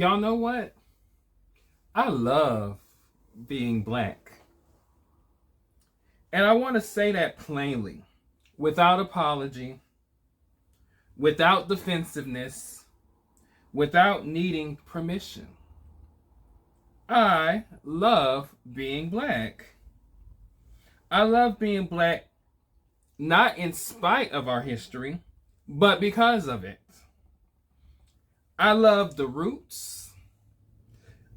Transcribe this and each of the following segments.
Y'all know what? I love being black. And I want to say that plainly, without apology, without defensiveness, without needing permission. I love being black. I love being black not in spite of our history, but because of it. I love the roots.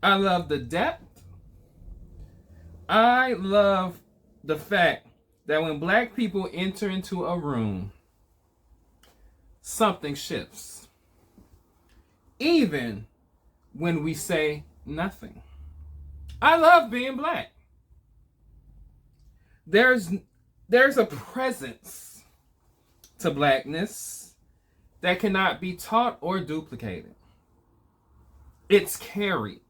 I love the depth. I love the fact that when black people enter into a room, something shifts. Even when we say nothing. I love being black. There's a presence to blackness that cannot be taught or duplicated. It's carried.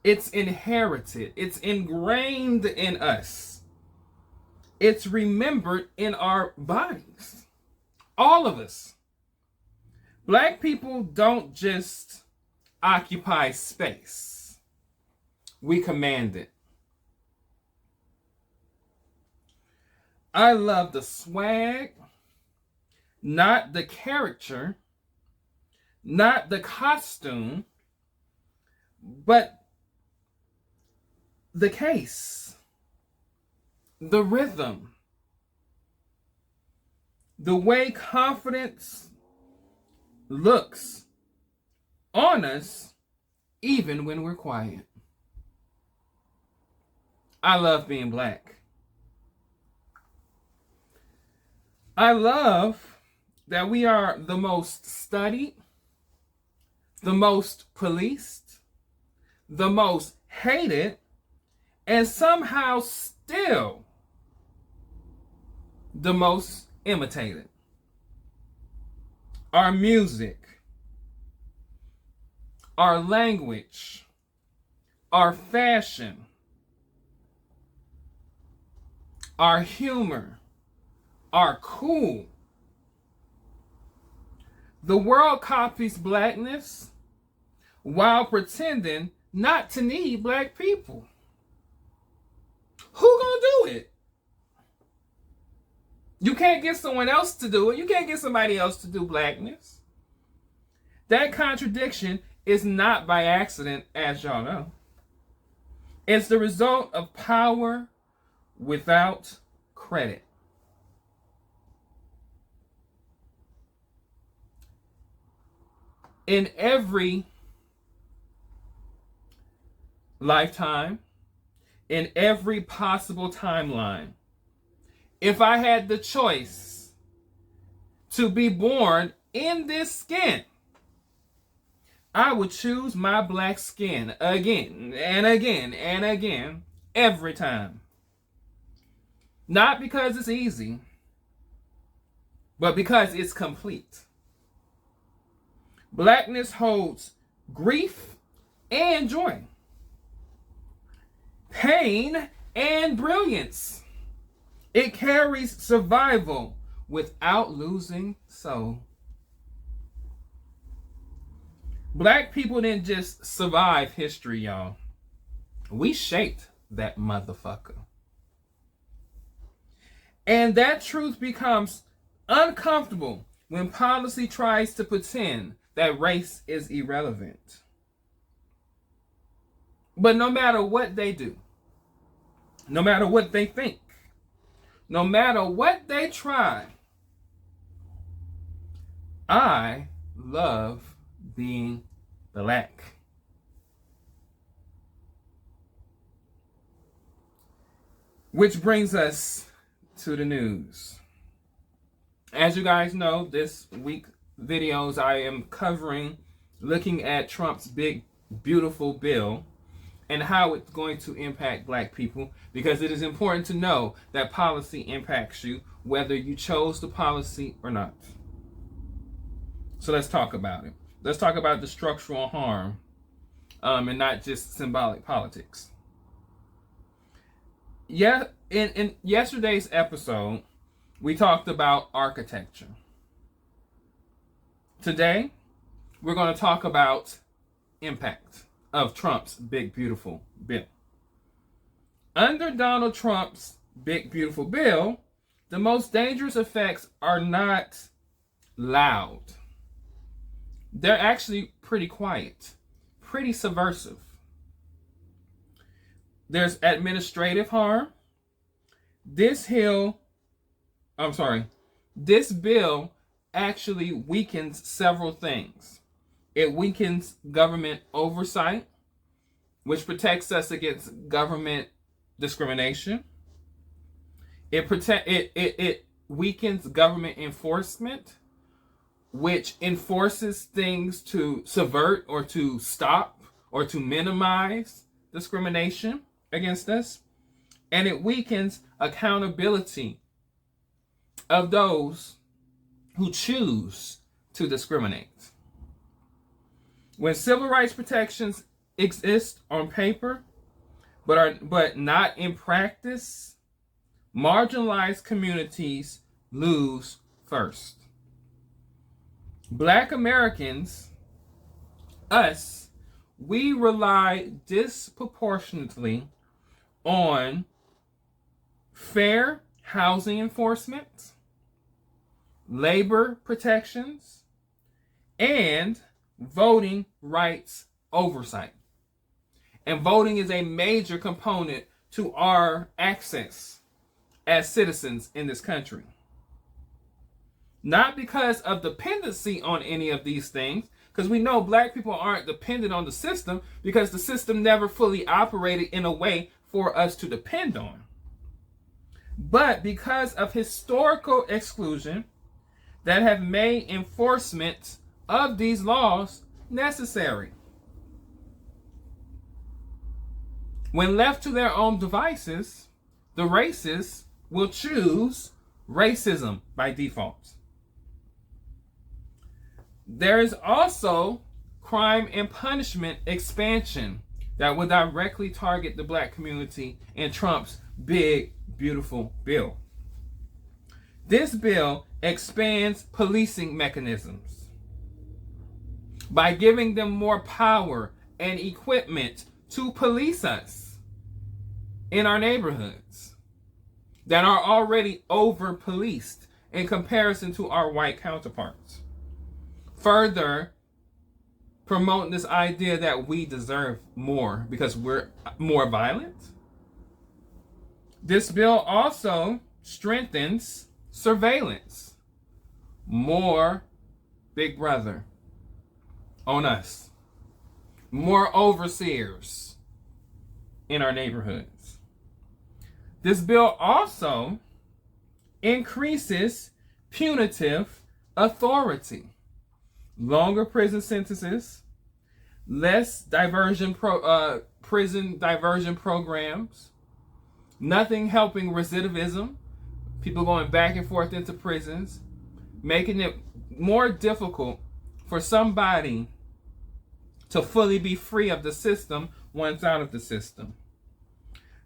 It's inherited. It's ingrained in us. It's remembered in our bodies. All of us. Black people don't just occupy space. We command it. I love the swag, not the character, not the costume, but the case, the rhythm, the way confidence looks on us even when we're quiet. I love being black. I love that we are the most studied, the most policed, the most hated, and somehow still the most imitated. Our music, our language, our fashion, our humor, are cool. The world copies blackness while pretending not to need black people. Who gonna do it? You can't get someone else to do it. You can't get somebody else to do blackness. That contradiction is not by accident, as y'all know. It's the result of power without credit. In every lifetime, in every possible timeline, if I had the choice to be born in this skin, I would choose my black skin again and again and again, every time. Not because it's easy, but because it's complete. Blackness holds grief and joy, pain and brilliance. It carries survival without losing soul. Black people didn't just survive history, y'all. We shaped that motherfucker. And that truth becomes uncomfortable when policy tries to pretend that race is irrelevant. But no matter what they do, no matter what they think, no matter what they try, I love being black. Which brings us to the news. As you guys know, this week videos I am covering, looking at Trump's big, beautiful bill and how it's going to impact black people, because it is important to know that policy impacts you whether you chose the policy or not. So let's talk about it. Let's talk about the structural harm and not just symbolic politics. Yeah, in yesterday's episode, we talked about architecture. Today, we're going to talk about impact of Trump's big, beautiful bill. Under Donald Trump's big, beautiful bill, the most dangerous effects are not loud. They're actually pretty quiet, pretty subversive. There's administrative harm. This bill actually weakens several things. It weakens government oversight, which protects us against government discrimination. It weakens government enforcement, which enforces things to subvert or to stop or to minimize discrimination against us. And it weakens accountability of those who choose to discriminate. When civil rights protections exist on paper, but not in practice, marginalized communities lose first. Black Americans, us, we rely disproportionately on fair housing enforcement, labor protections, and voting rights oversight. And voting is a major component to our access as citizens in this country. Not because of dependency on any of these things, because we know black people aren't dependent on the system because the system never fully operated in a way for us to depend on. But because of historical exclusion that have made enforcement of these laws necessary. When left to their own devices, the racists will choose racism by default. There is also crime and punishment expansion that will directly target the black community in Trump's big, beautiful bill. This bill expands policing mechanisms by giving them more power and equipment to police us in our neighborhoods that are already over-policed in comparison to our white counterparts. Further promoting this idea that we deserve more because we're more violent. This bill also strengthens surveillance. More Big Brother on us. More overseers in our neighborhoods. This bill also increases punitive authority. Longer prison sentences, less prison diversion programs, nothing helping recidivism, people going back and forth into prisons, making it more difficult for somebody to fully be free of the system once out of the system.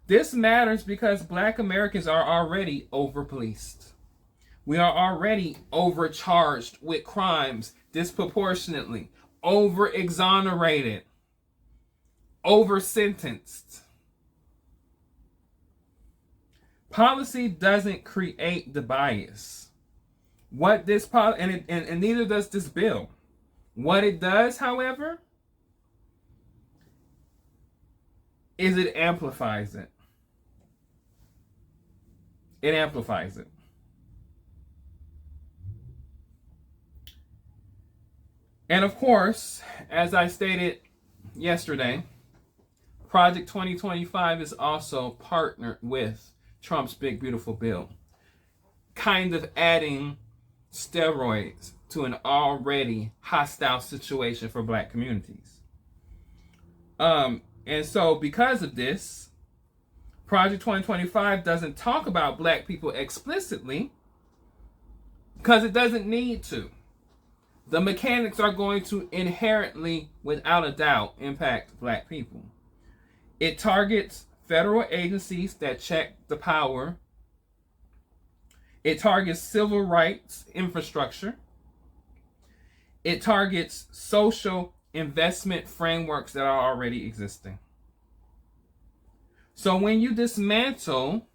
This matters because black Americans are already over-policed. We are already overcharged with crimes disproportionately, over-exonerated, over-sentenced. Policy doesn't create the bias. What this and neither does this bill. What it does, however, is it amplifies it. It amplifies it. And of course, as I stated yesterday, Project 2025 is also partnered with Trump's big, beautiful bill, kind of adding steroids to an already hostile situation for black communities. And so because of this, Project 2025 doesn't talk about black people explicitly because it doesn't need to. The mechanics are going to inherently, without a doubt, impact black people. It targets federal agencies that check the power. It targets civil rights infrastructure. It targets social investment frameworks that are already existing. So when you dismantle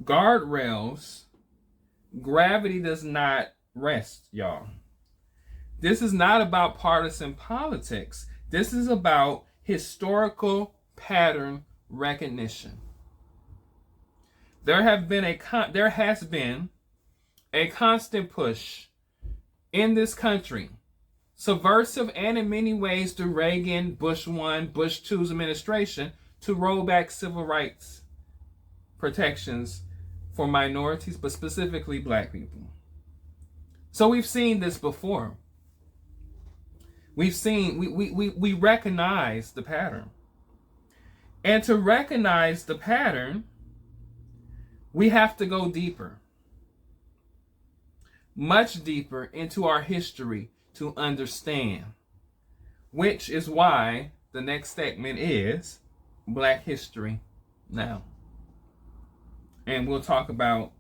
guardrails, gravity does not rest, y'all. This is not about partisan politics. This is about historical pattern recognition. There has been a constant push in this country, subversive and in many ways through Reagan, Bush 1, Bush 2's administration, to roll back civil rights protections for minorities, but specifically black people. So we've seen this before. We recognize the pattern. And to recognize the pattern, we have to go deeper. Much deeper into our history to understand. Which is why the next segment is Black History Now. And we'll talk about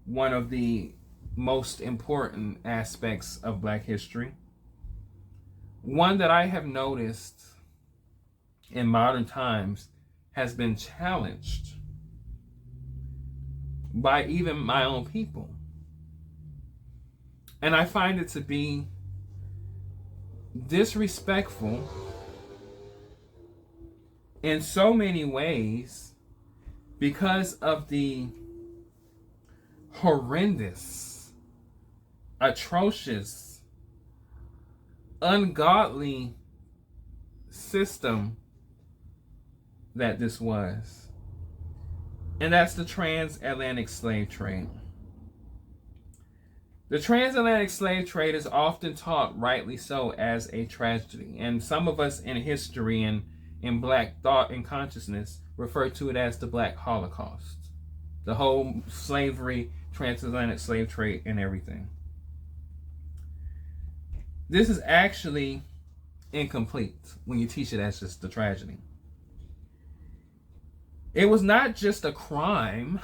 one of the most important aspects of Black history. One that I have noticed in modern times has been challenged by even my own people. And I find it to be disrespectful in so many ways because of the horrendous, atrocious, ungodly system that this was. And that's the transatlantic slave trade. The transatlantic slave trade is often taught, rightly so, as a tragedy. And some of us in history and in Black thought and consciousness refer to it as the Black Holocaust. The whole slavery, transatlantic slave trade, and everything. This is actually incomplete when you teach it as just a tragedy. It was not just a crime.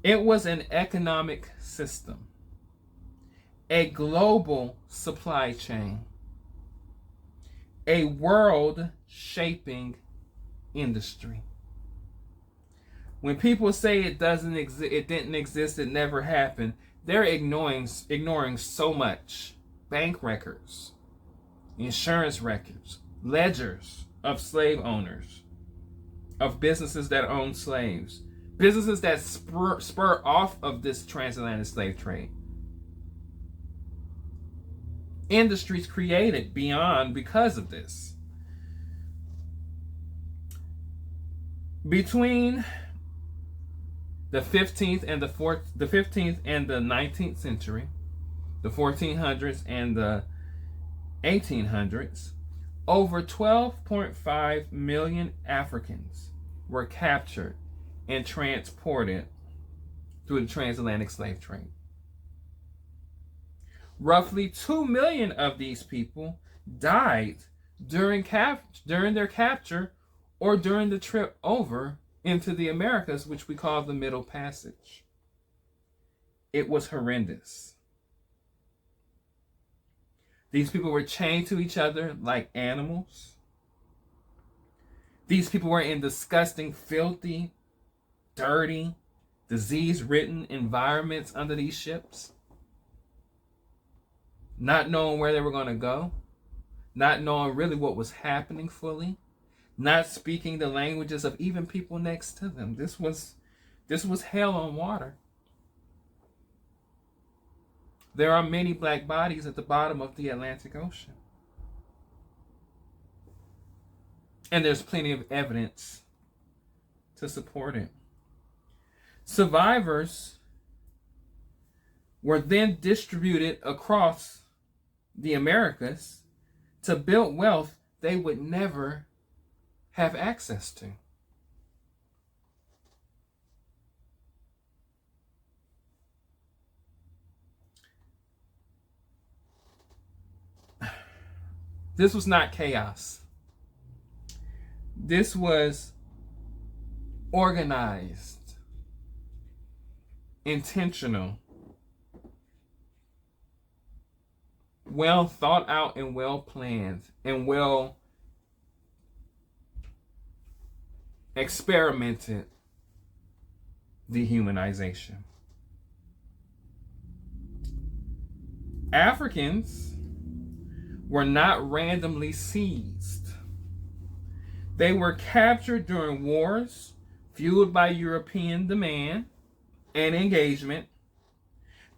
It was an economic system, a global supply chain, a world-shaping industry. When people say it didn't exist, it never happened, they're ignoring so much. Bank records, insurance records, ledgers of slave owners, of businesses that own slaves, businesses that spur off of this transatlantic slave trade. Industries created beyond because of this. Between the 15th and the 19th century, the 1400s and the 1800s, over 12.5 million Africans were captured and transported through the transatlantic slave trade. Roughly 2 million of these people died during their capture or during the trip over into the Americas, which we call the Middle Passage. It was horrendous. These people were chained to each other like animals. These people were in disgusting, filthy, dirty, disease-ridden environments under these ships. Not knowing where they were going to go. Not knowing really what was happening fully. Not speaking the languages of even people next to them. This was hell on water. There are many black bodies at the bottom of the Atlantic Ocean. And there's plenty of evidence to support it. Survivors were then distributed across the Americas to build wealth they would never have access to. This was not chaos. This was organized, intentional, well thought out and well planned and well experimented dehumanization. Africans were not randomly seized. They were captured during wars fueled by European demand and engagement.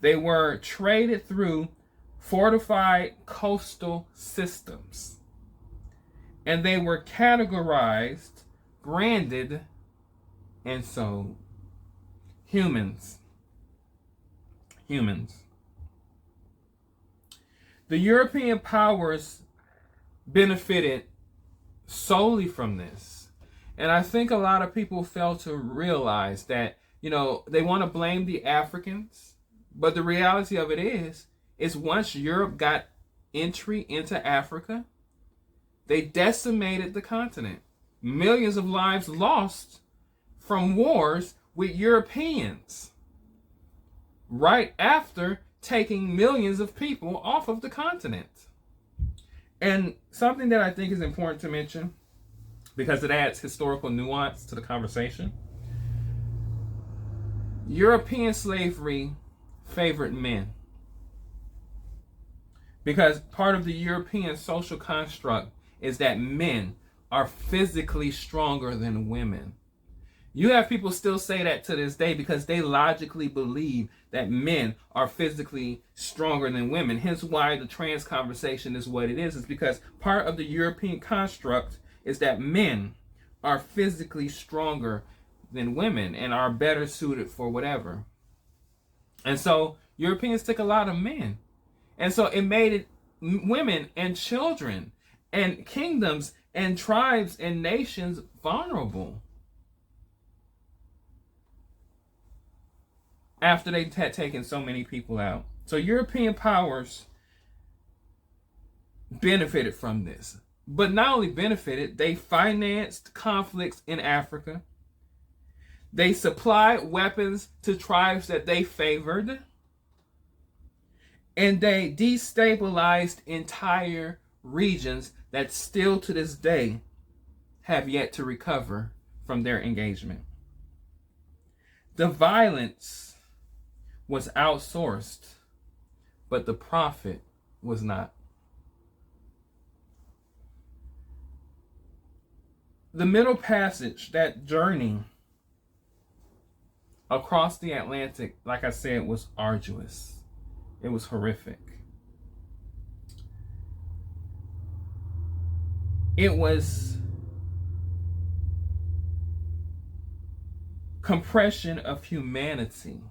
They were traded through fortified coastal systems. And they were categorized, branded, and sold. Humans. The European powers benefited solely from this. And I think a lot of people fail to realize that, they want to blame the Africans. But the reality of it is once Europe got entry into Africa, they decimated the continent. Millions of lives lost from wars with Europeans right after taking millions of people off of the continent. And something that I think is important to mention, because it adds historical nuance to the conversation, European slavery favored men. Because part of the European social construct is that men are physically stronger than women. You have people still say that to this day because they logically believe that men are physically stronger than women. Hence why the trans conversation is what it is because part of the European construct is that men are physically stronger than women and are better suited for whatever. And so Europeans took a lot of men. And so it made it women and children and kingdoms and tribes and nations vulnerable. After they had taken so many people out. So European powers benefited from this. But not only benefited, they financed conflicts in Africa. They supplied weapons to tribes that they favored. And they destabilized entire regions that still to this day have yet to recover from their engagement. The violence was outsourced, but the profit was not. The Middle Passage, that journey across the Atlantic, like I said, was arduous. It was horrific. It was compression of humanity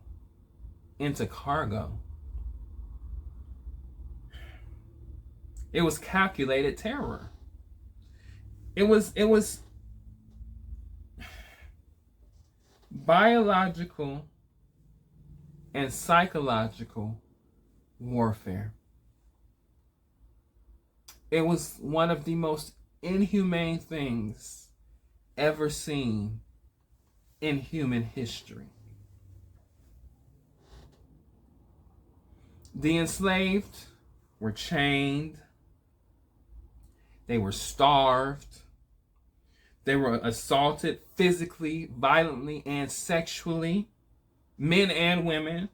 into cargo. It was calculated terror. It was biological and psychological warfare. It was one of the most inhumane things ever seen in human history. The enslaved were chained. They were starved. They were assaulted physically, violently, and sexually, men and women.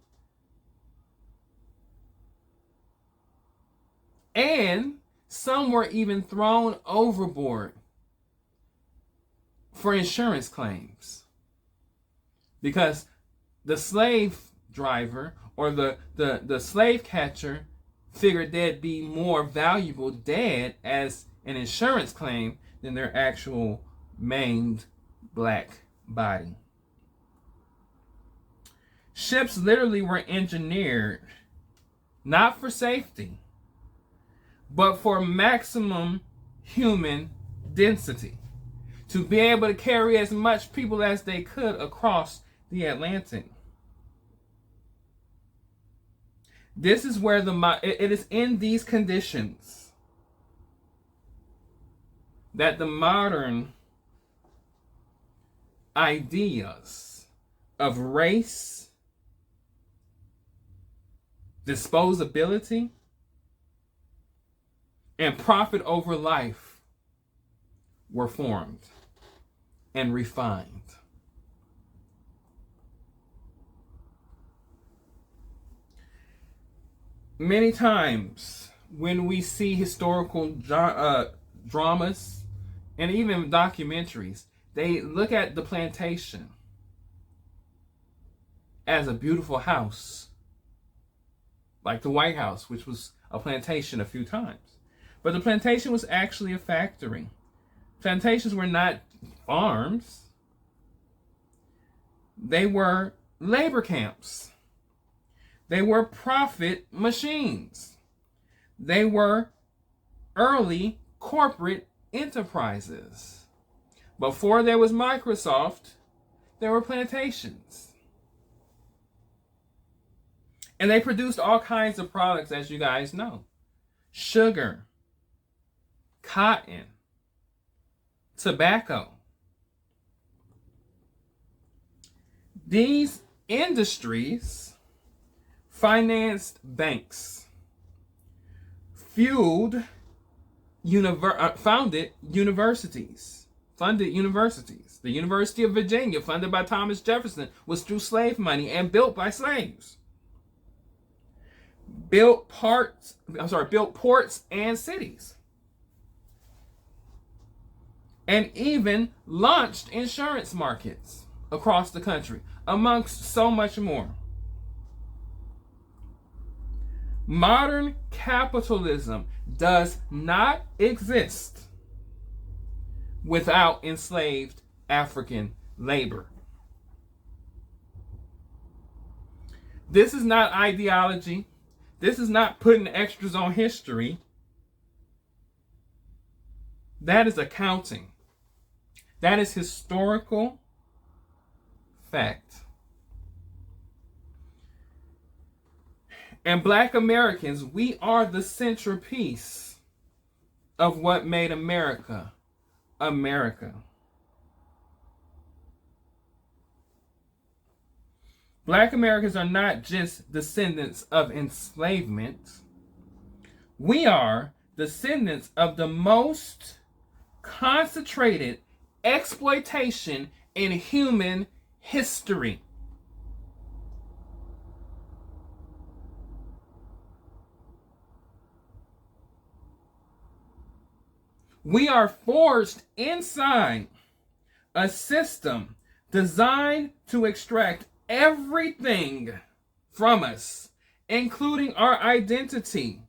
And some were even thrown overboard for insurance claims. Because the slave driver or the slave catcher figured they'd be more valuable dead as an insurance claim than their actual maimed black body. Ships literally were engineered not for safety, but for maximum human density, to be able to carry as much people as they could across the Atlantic. This is where it is in these conditions that the modern ideas of race, disposability, and profit over life were formed and refined. Many times when we see historical dramas and even documentaries, they look at the plantation as a beautiful house, like the White House, which was a plantation a few times. But the plantation was actually a factory. Plantations were not farms. They were labor camps. They were profit machines. They were early corporate enterprises. Before there was Microsoft, there were plantations. And they produced all kinds of products, as you guys know. Sugar, cotton, tobacco. These industries financed banks, founded universities. The University of Virginia, funded by Thomas Jefferson, was through slave money and built by slaves. Built ports and cities. And even launched insurance markets across the country, amongst so much more. Modern capitalism does not exist without enslaved African labor. This is not ideology. This is not putting extras on history. That is accounting. That is historical fact. And Black Americans, we are the centerpiece of what made America, America. Black Americans are not just descendants of enslavement. We are descendants of the most concentrated exploitation in human history. We are forged inside a system designed to extract everything from us, including our identity.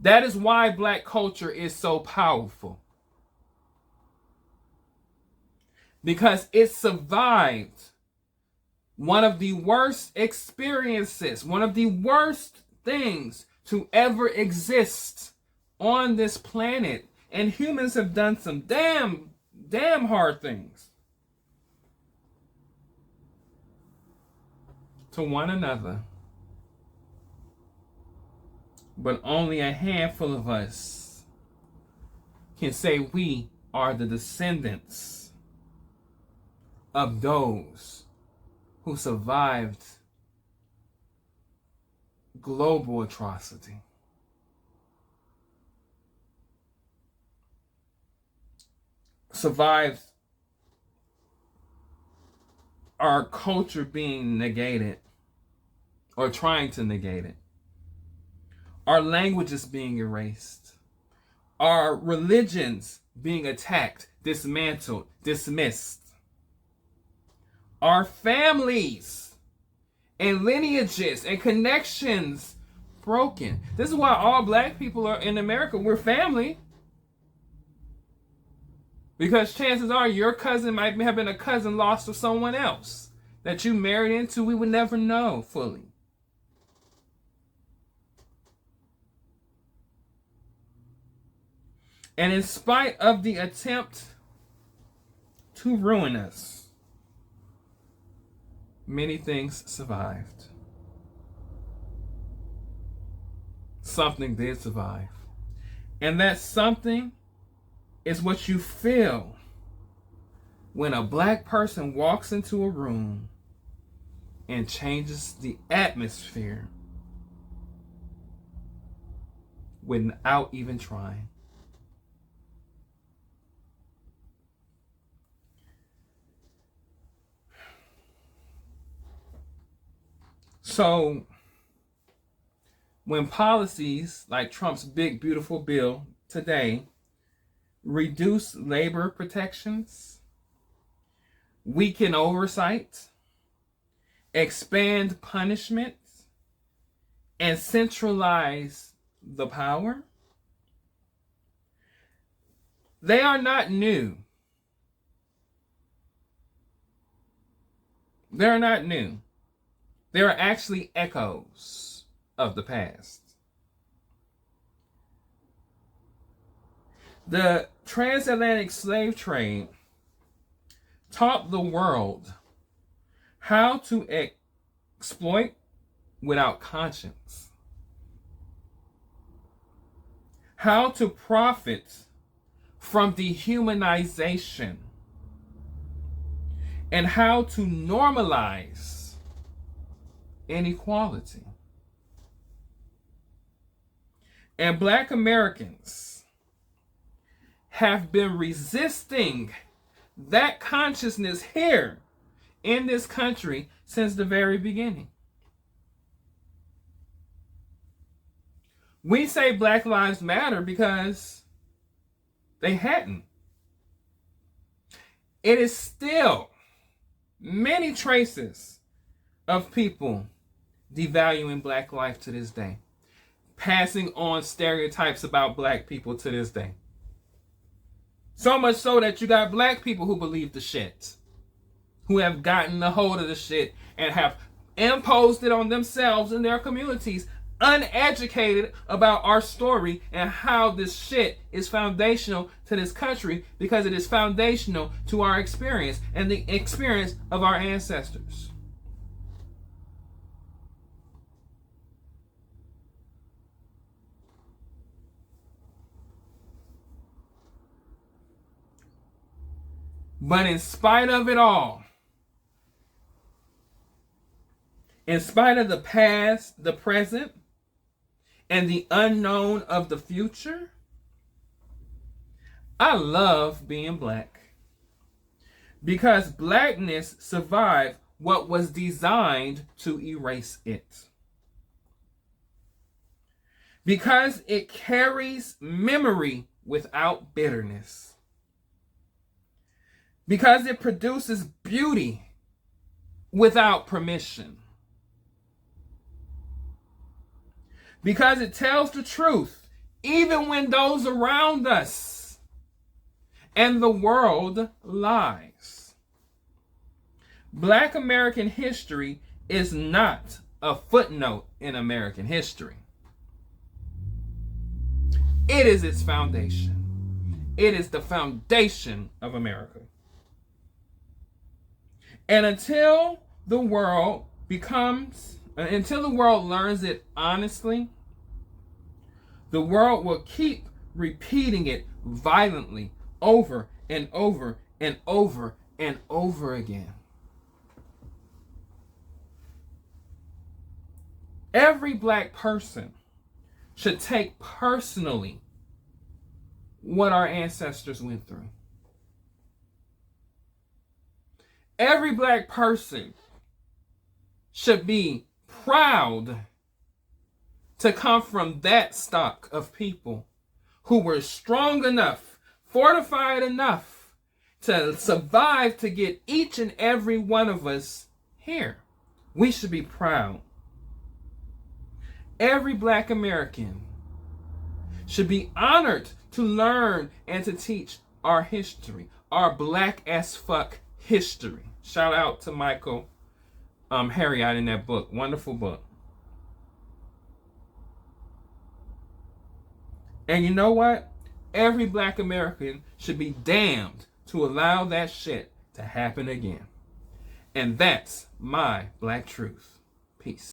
That is why Black culture is so powerful. Because it survived one of the worst experiences, one of the worst things to ever exist on this planet. And humans have done some damn hard things to one another. But only a handful of us can say we are the descendants of those who survived global atrocity. Survived our culture being negated or trying to negate it. Our languages being erased. Our religions being attacked, dismantled, dismissed. Our families and lineages and connections broken. This is why all Black people are in America. We're family. Because chances are your cousin might have been a cousin lost to someone else that you married into. We would never know fully. And in spite of the attempt to ruin us, many things survived. Something did survive. And that something is what you feel when a Black person walks into a room and changes the atmosphere without even trying. So, when policies like Trump's big, beautiful bill today reduce labor protections, weaken oversight, expand punishments, and centralize the power, they are not new. They're not new. They are actually echoes of the past. The transatlantic slave trade taught the world how to exploit without conscience, how to profit from dehumanization, and how to normalize inequality. And Black Americans have been resisting that consciousness here in this country since the very beginning. We say Black Lives Matter because they hadn't. It is still many traces of people devaluing Black life to this day, passing on stereotypes about Black people to this day. So much so that you got Black people who believe the shit, who have gotten a hold of the shit and have imposed it on themselves and their communities, uneducated about our story and how this shit is foundational to this country, because it is foundational to our experience and the experience of our ancestors. But in spite of it all, in spite of the past, the present, and the unknown of the future, I love being Black. Because Blackness survived what was designed to erase it. Because it carries memory without bitterness. Because it produces beauty without permission. Because it tells the truth even when those around us and the world lies. Black American history is not a footnote in American history. It is its foundation. It is the foundation of America. And until the world learns it honestly, the world will keep repeating it violently over and over and over and over again. Every Black person should take personally what our ancestors went through. Every Black person should be proud to come from that stock of people who were strong enough, fortified enough to survive to get each and every one of us here. We should be proud. Every Black American should be honored to learn and to teach our history, our Black as fuck history. Shout out to Michael Harriot in that book. Wonderful book. And you know what? Every Black American should be damned to allow that shit to happen again. And that's my Black truth. Peace.